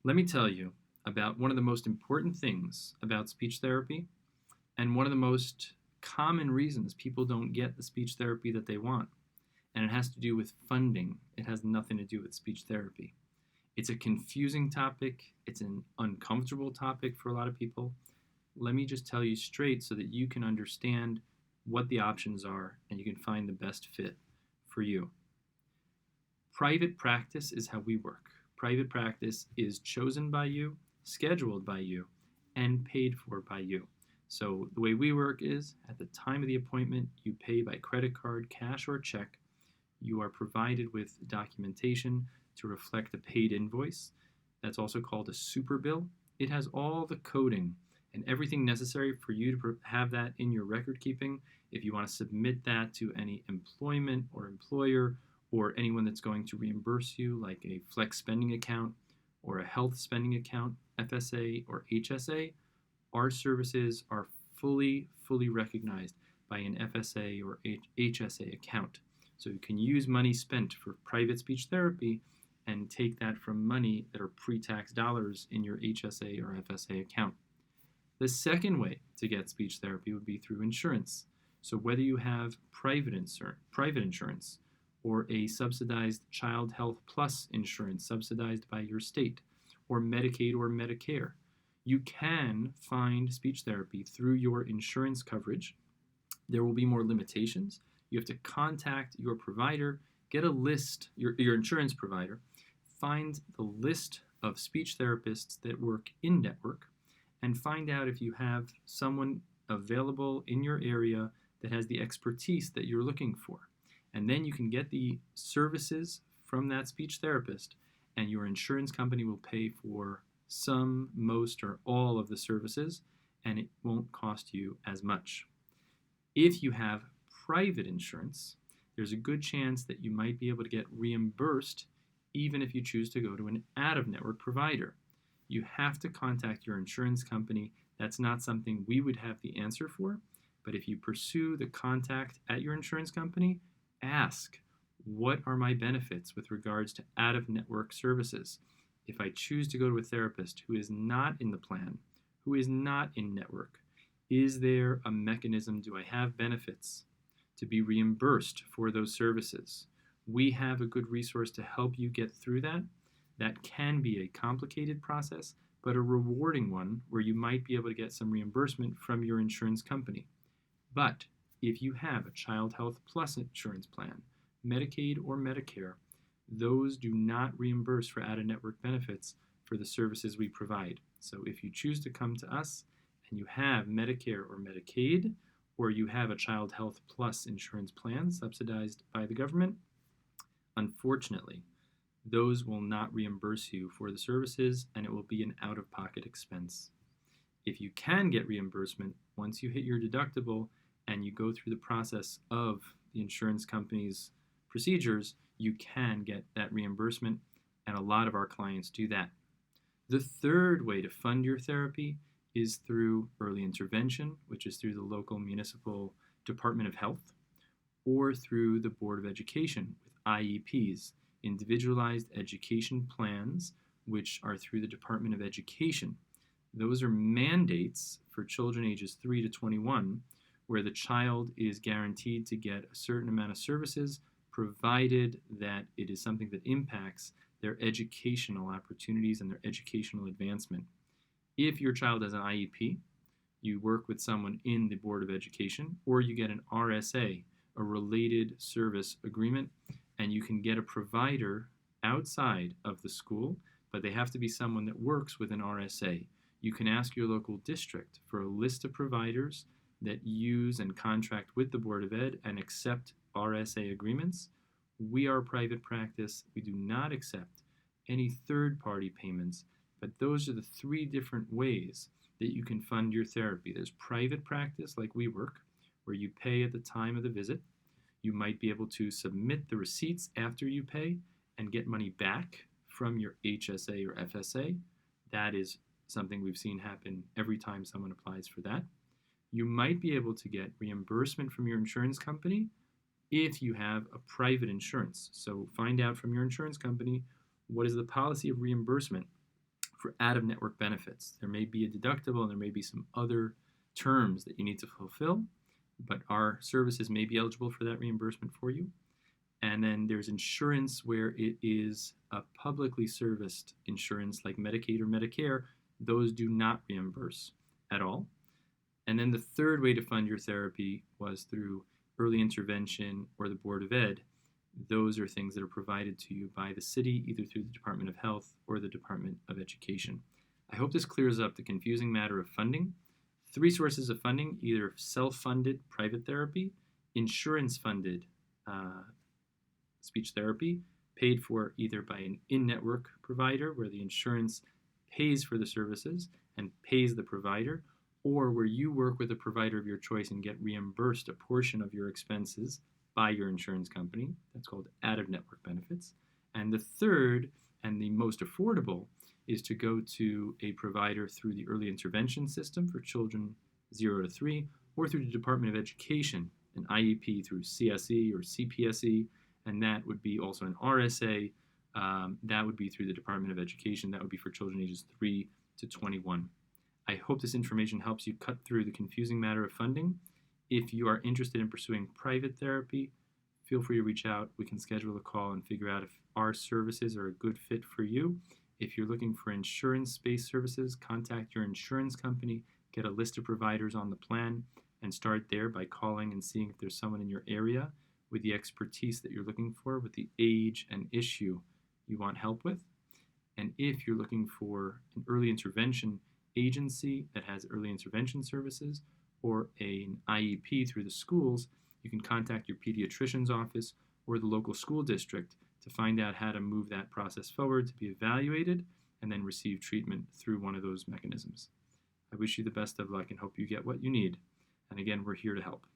Let me tell you about one of the most important things about speech therapy and one of the most common reasons people don't get the speech therapy that they want. And it has to do with funding. It has nothing to do with speech therapy. It's a confusing topic. It's an uncomfortable topic for a lot of people. Let me just tell you straight so that you can understand what the options are and you can find the best fit for you. Private practice is how we work. Private practice is chosen by you, scheduled by you, and paid for by you. So the way we work is at the time of the appointment, you pay by credit card, cash, or check. You are provided with documentation to reflect a paid invoice. That's also called a super bill. It has all the coding and everything necessary for you to have that in your record keeping. If you want to submit that to any employment or employer or anyone that's going to reimburse you, like a flex spending account or a health spending account, FSA or HSA, our services are fully recognized by an FSA or HSA account. So you can use money spent for private speech therapy and take that from money that are pre-tax dollars in your HSA or FSA account. The second way to get speech therapy would be through insurance. So whether you have private insurance or a subsidized Child Health Plus insurance subsidized by your state, or Medicaid or Medicare, you can find speech therapy through your insurance coverage. There will be more limitations. You have to contact your provider, get a list, your insurance provider, find the list of speech therapists that work in network, and find out if you have someone available in your area that has the expertise that you're looking for. And then you can get the services from that speech therapist, and your insurance company will pay for some, most, or all of the services, and it won't cost you as much. If you have private insurance, there's a good chance that you might be able to get reimbursed even if you choose to go to an out-of-network provider. You have to contact your insurance company. That's not something we would have the answer for, but if you pursue the contact at your insurance company, ask, what are my benefits with regards to out-of-network services? If I choose to go to a therapist who is not in the plan, who is not in network, is there a mechanism? Do I have benefits to be reimbursed for those services? We have a good resource to help you get through that. That can be a complicated process, but a rewarding one where you might be able to get some reimbursement from your insurance company. But if you have a Child Health Plus insurance plan, Medicaid or Medicare, those do not reimburse for out-of-network benefits for the services we provide. So if you choose to come to us and you have Medicare or Medicaid, or you have a Child Health Plus insurance plan subsidized by the government, unfortunately, those will not reimburse you for the services, and it will be an out-of-pocket expense. If you can get reimbursement, once you hit your deductible and you go through the process of the insurance company's procedures, you can get that reimbursement, and a lot of our clients do that. The third way to fund your therapy is through early intervention, which is through the local municipal Department of Health, or through the Board of Education with IEPs, individualized education plans, which are through the Department of Education. Those are mandates for children ages 3 to 21, where the child is guaranteed to get a certain amount of services, provided that it is something that impacts their educational opportunities and their educational advancement. If your child has an IEP, you work with someone in the Board of Education, or you get an RSA, a related service agreement, and you can get a provider outside of the school, but they have to be someone that works with an RSA. You can ask your local district for a list of providers that use and contract with the Board of Ed and accept RSA agreements. We are a private practice. We do not accept any third-party payments, but those are the three different ways that you can fund your therapy. There's private practice, like we work, where you pay at the time of the visit. You might be able to submit the receipts after you pay and get money back from your HSA or FSA. That is something we've seen happen every time someone applies for that. You might be able to get reimbursement from your insurance company if you have a private insurance. So find out from your insurance company what is the policy of reimbursement for out-of-network benefits. There may be a deductible and there may be some other terms that you need to fulfill, but our services may be eligible for that reimbursement for you. And then there's insurance where it is a publicly serviced insurance like Medicaid or Medicare. Those do not reimburse at all. And then the third way to fund your therapy was through early intervention or the Board of Ed. Those are things that are provided to you by the city, either through the Department of Health or the Department of Education. I hope this clears up the confusing matter of funding. 3 sources of funding: either self-funded private therapy, insurance-funded speech therapy, paid for either by an in-network provider where the insurance pays for the services and pays the provider, or where you work with a provider of your choice and get reimbursed a portion of your expenses by your insurance company. That's called out-of-network benefits. And the third, and the most affordable, is to go to a provider through the early intervention system for children 0 to 3, or through the Department of Education, an IEP through CSE or CPSE, and that would be also an RSA. That would be through the Department of Education. That would be for children ages 3 to 21. I hope this information helps you cut through the confusing matter of funding. If you are interested in pursuing private therapy, feel free to reach out. We can schedule a call and figure out if our services are a good fit for you. If you're looking for insurance-based services, contact your insurance company, get a list of providers on the plan, and start there by calling and seeing if there's someone in your area with the expertise that you're looking for, with the age and issue you want help with. And if you're looking for an early intervention agency that has early intervention services or an IEP through the schools, you can contact your pediatrician's office or the local school district to find out how to move that process forward, to be evaluated, and then receive treatment through one of those mechanisms. I wish you the best of luck and hope you get what you need. And again, we're here to help.